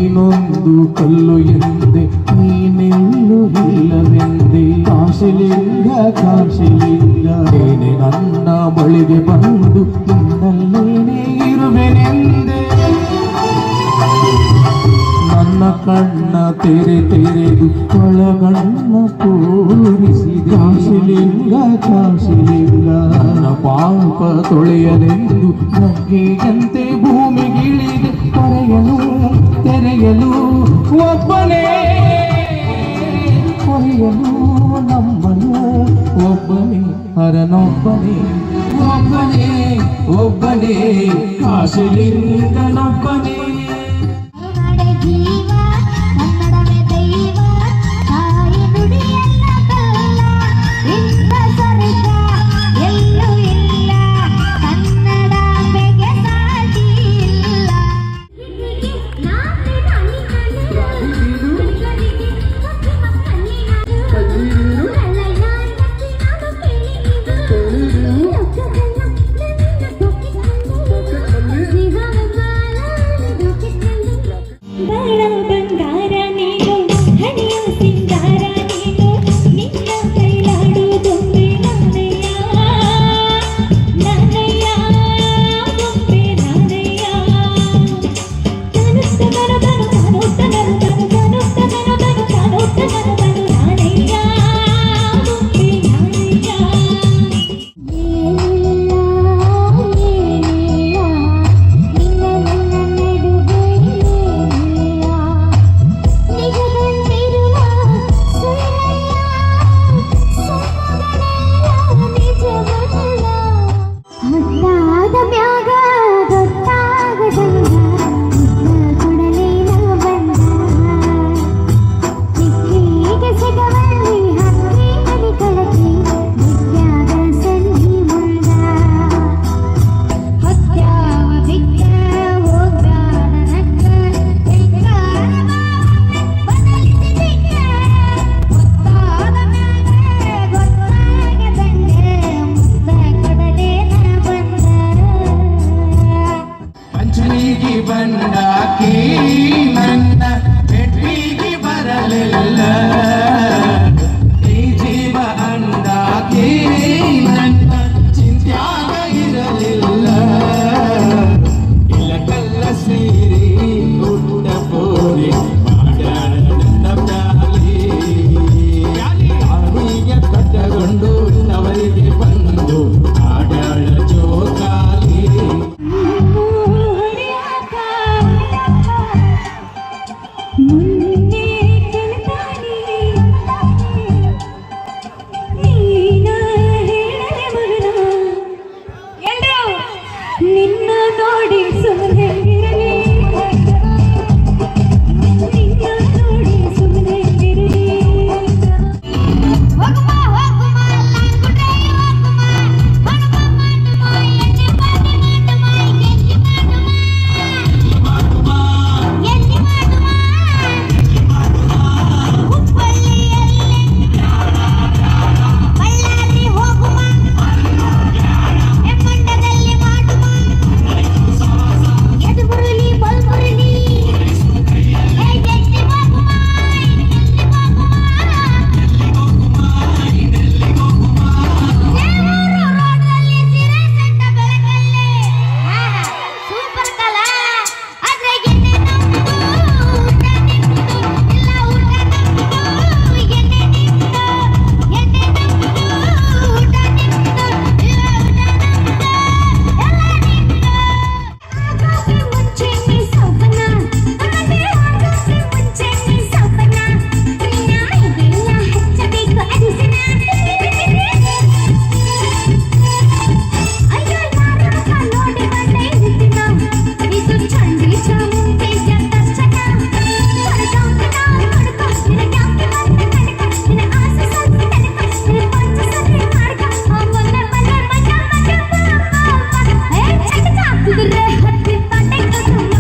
ನೀನೊಂದು ಕಲ್ಲು ಎಂದೆ ನೀನೆಲ್ಲೂ ಇಲ್ಲವೆಂದೆ ಕಾಶಿಲಿಂಗ ಕಾಶಿಲಿಂಗ ಏನೇ ನನ್ನ ಬಳಿಗೆ ಬಂದು ನಿನ್ನಲ್ಲೇನೇ ಇರುವೆನೆಂದೆ ನನ್ನ ಕಣ್ಣ ತೆರೆದು ಒಳಗಣ್ಣ ತೋರಿಸಿದೆ ಕಾಶಿಲಿಂಗ ಕಾಶಿಲಿಂಗ ನನ್ನ ಪಾಪ ತೊಳೆಯಲೆಂದು ನಗ್ಗೆಯಂತೆ ಭೂಮಿಗಿಳಿದೆ ತೆರೆಯಲು ಒಬ್ಬನೇ ಹೊರೆಯಲು ನಮ್ಮನು ಒಬ್ಬನೇ ಒಬ್ಬನೇ ಕಾಶಿಲಿಂಗನೊಬ್ಬನೇ ಬಂಡಾಕಿ ನನ್ನ ಭೇಟಿಗೆ ಬರಲಿಲ್ಲ ಈ ಜೀವ ಅಂಡಾಕಿ ನನ್ನ ಚಿಂತ್ಯಾಗ ಇರಲಿಲ್ಲ ಇಲ್ಲ ಕಲ್ಲ ಸೇರಿ ಊಟ ಪೋರಿ ಮಾಡ್ಯಾಳ ನನ್ನ ಪ್ಯಾಲಿ ಆವಿಗೆ ಕಟ್ಟಗೊಂಡು ನವರಿಗೆ ಬಂದು ಆಡ್ಯಾಳ ಜೋಕಾಲಿ ನಿನ್ನ ನೋಡಿ ಸುಮ್ಮನೆ ಇರಲಿ ನಿನ್ನ ನೋಡಿ ಸುಮ್ಮನೆ ಇರಲಿ ಹೋಗುಮ ಹೋಗುಮ ಲಾಂಗುಡ್ರೆ ಹೋಗುಮ ಹನುಮ ಮಾಡುಮ ಎಲ್ಲಿ ಮಾಡುಮ ಎಲ್ಲಿ ಮಾಡುಮ ಹುಬ್ಬಳ್ಳಿಯಲ್ಲಿ ಬಳ್ಳಾರಿ ಹೋಗುಮ ಹೆಮ್ಮಂಡದಲ್ಲಿ ಮಾಡುಮ ಎದುರುಲಿ ಬಲ್ಬುರುಲಿ ಎಲ್ಲಿ ಹೋಗುಮ ದೇವರು ರೋಡ್ನಲ್ಲಿ ಸಿರೆ ಸೆಂಟ ಬೆಳಕಲ್ಲಿ ಸೂಪರ್ ಕಲ ಆದ್ರೆ ಎಣ್ಣೆ ನಮ್ದು ಊಟ ನಿಮ್ದು ಇಲ್ಲ ಊಟ ನಮ್ದು ಎಣ್ಣೆ ನಿಮ್ದು ಎಣ್ಣೆ ನಮ್ದು ಊಟ ನಿಮ್ದು ಇಲ್ಲ ಊಟ ನಮ್ದು ಎಲ್ಲ ನಿಮ್ದು ಆಗೋಕೆ ಮುಂಚೆ ನೀ ಸೌಪನ ನಮಗೆ ಆಗೋಕೆ ಮುಂಚೆ ನೀ ಸೌಪನ ಪ್ರಿಯ ಇದೆಲ್ಲ ಹಚ್ಚಬೇಕು ಅರಿಸಿನ ಅಯ್ಯೋ ಯಾರಾಗ ನೋಡಿ ಬಂದೆ ಇರ್ತೀನ ಇದು ಚಂಡಿ ಚಾಮುಂಡೇಶ ದರ್ಶನ ಹೊರಟೋಗಿನ ಹುಡುಕೋಸ್ತಿನ ಯಾಕೆ ಮತ್ತೆ ಕಣಕ ನಿನ್ನ ಆಸೆ ಸ್ವಲ್ಪ ತನಕ ನಿನ್ನ ಪಂಚ ಸತ್ರೆ ಮಾರ್ಗ ಮೊನ್ನೆ ಮನೆ ಮಜ ಮಜ ಹೇ ಚಟಕ ಕುದುರೆ ಹತ್ತಿ ಪಾಟೆ ಕಸುಮ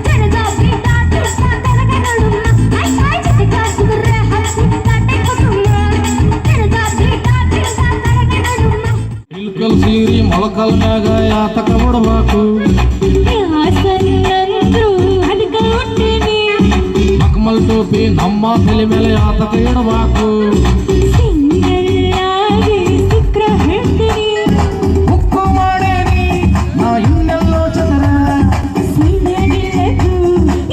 ಜನದ ಬೀಟ ತುಳ್ಕ ಕರಗೆ ನಡುಮ ಐ ಚಟಕ ಕುದುರೆ ಹತ್ತಿ ಪಾಟೆ ಕಸುಮ ಜನದ ಬೀಟ ತುಳ್ಕ ಕರಗೆ ನಡುಮ ಇಲ್ಕಲ್ ಸೀರಿ ಮೊಳಕಲ್ ಮ್ಯಾಗ ಯಾತಕ ಬಿಡ್ಬೇಕು ಹಾಸನ್ನಂದ್ರು ಅದಕ್ಕೆ ಹುಟ್ಟಿನಿ ಟೋಪಿ ನಮ್ಮ ತಲೆ ಮೇಲೆ ಆತಕ ಇಡಬೇಕು. ಸಿಂಗಲ್ಲಾಗಿ ಸಿಕ್ರ ಹೇಳ್ತೀನಿ ಮುಕ್ಕು ಮಾಡೇನಿ ನಾ ಇನ್ನೆಲ್ಲೋ ಚಂದ್ರ. ಸೀನಾಗಿಲ್ಲದು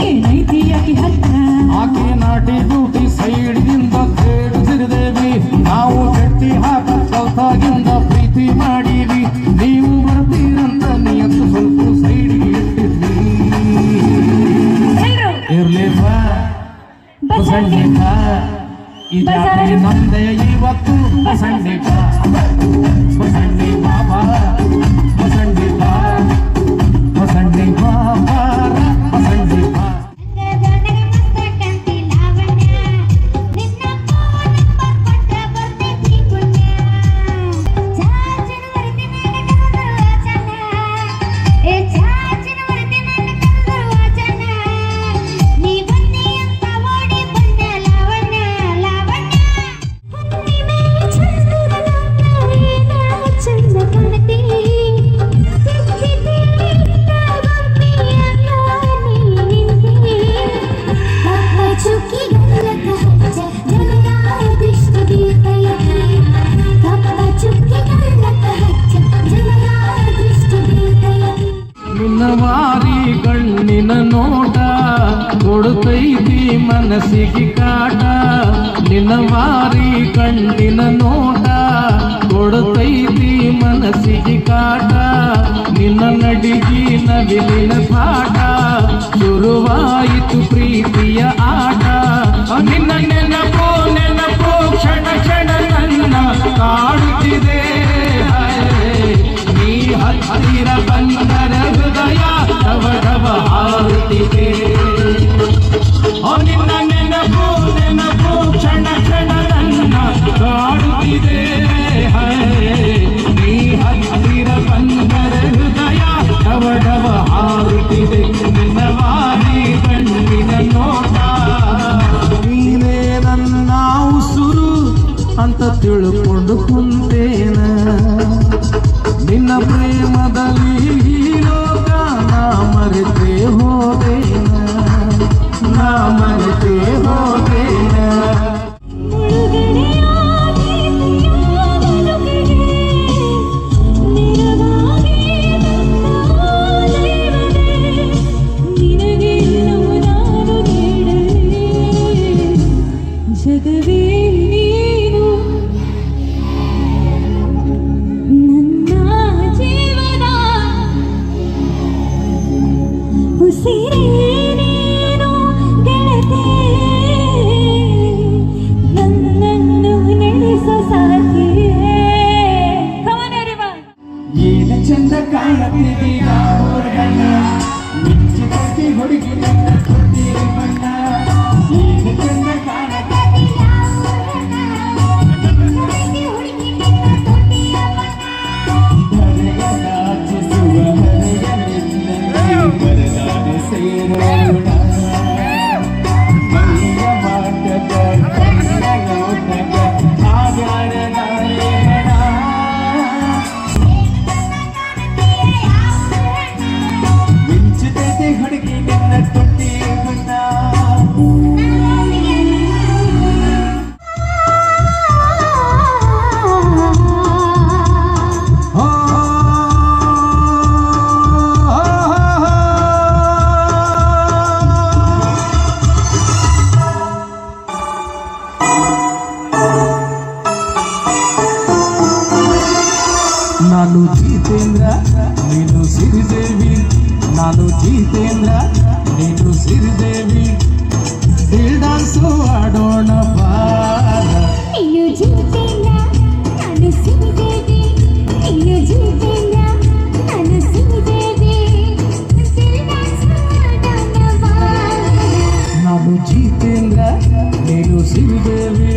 ಏನೈತಿ ಆಕಿ ಹತ್ರ ಆಕೆ ನಾಟಿ ಡ್ಯೂಟಿ ಸೈಡ್ದಿಂದ ಕೇಳಿಸಿರದೇವಿ. ನಾವು ಗಟ್ಟಿ ಹಾಕ ಕಲ್ತಾಗಿಂದ ಪ್ರೀತಿ ಮಾಡೀವಿ. ನೀವು ಬರ್ತೀರಂತ ನಿಯತ್ತು ಸ್ವಲ್ಪ ಸೈಡ್ಗೆ ಇಟ್ಟಿದ್ವಿ. ಎಲ್ರು ಇರ್ಲಿಪ್ಪ ಬಸಣ್ಣ ಈ ಜಾತ್ರೆ ನಮ್ದೇ ಇವತ್ತು. ಬಸಣ್ಣಿಕ ಬಸಣ್ಣಿ ಬಾಬಾ ಬಸಣ್ಣಿ ಬಾ ಬಸಣ್ಣಿ ಬಾಬಾ ಬಸಣ್ಣಿ ಬಾ. ನಿನ್ನವಾರಿ ಕಣ್ಣಿನ ನೋಟ ಕೊಡುತ್ತೈತಿ ಮನಸ್ಸಿಗೆ ಕಾಟ. ನಿನ್ನವಾರಿ ಕಣ್ಣಿನ ನೋಟ ಕೊಡುತ್ತೈತಿ ಮನಸ್ಸಿಗೆ ಕಾಟ. ನಿನ್ನ ನಡಿಗಿ ನವಿಲಿನ ಪಾಠ ಶುರುವಾಯಿತು ಪ್ರೀತಿಯ ಆಟ. ನಿನ್ನ ನೆನಪೋ ನೆನಪೋ ಕ್ಷಣ ಕ್ಷಣ ನನ್ನ ಕಾಡುತ್ತಿದೆ. ನೀ ಹತ್ತಿರ ಬಂದರ ಹೃದಯ ಡವ ಡವ ಹಾರುತ್ತಿದೆ. ನಿನ್ನ ನೆನಪು ನೆನಪು ಕ್ಷಣ ಕ್ಷಣ ನನ್ನ ಕಾಡುತ್ತಿದೆ. ನೀ ಹತ್ತಿರ ಬಂದರ ಹೃದಯ ಡವ ಡವ ಹಾರುತ್ತಿದೆ. ನಿನ್ನವಾರಿ ಕಣ್ಣಿನ ನೋಟ ನೀನೇ ನನ್ನ ಉಸುರು ಅಂತ ತಿಳ್ಕೊಂಡು ಕುಂತೇನ. ನಿನ್ನ ಪ್ರೇಮದಲ್ಲಿ ಲೋಕ ನಾ ಮರೆತೇ ಹೋದೇನ. ನಾ ಮರೆತೇ ಹೋದೇನ. ಜಗವೇ ನೀನು ನನ್ನ ಜೀವನ ಉಸಿರೇ ನೀನು ಗೆಳತಿ ನನ್ನನ್ನು ನಡೆಸೋ ಸಾಥಿಯೇ. ಏನ ಚಂದ ಕಾಣುತ್ತೀಗ ಹೊರಗಣ್ಣ ಮಿಂಚಿ ಕಟ್ಟಿ ಹುಡುಗಿ ನನ್ನ ಕೊಟ್ಟಿ ಬಣ್ಣ. ಏನ ಚಂದ ಹುಡುಗಿ ನನ್ನ ತೊಟ್ಟಿ ಬಣ್ಣ. ನಾನು ಜಿತೇಂದ್ರ ನೀನು ಸಿರಿದೇವಿ. ನಾನು ಜಿತೇಂದ್ರ ನೀನು ಸಿರಿದೇವಿ. ಡಾನ್ಸು ಆಡೋಣ ಬಾರ. ನೀನು ಜಿತೇಂದ್ರ ನಾನು ಸಿರಿದೇವಿ. ನೀನು ಜಿತೇಂದ್ರ ನಾನು ಸಿರಿದೇವಿ. ನಾನು ಜಿತೇಂದ್ರ ನೀನು ಸಿರಿದೇವಿ.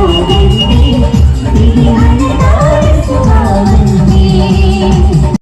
Thank you.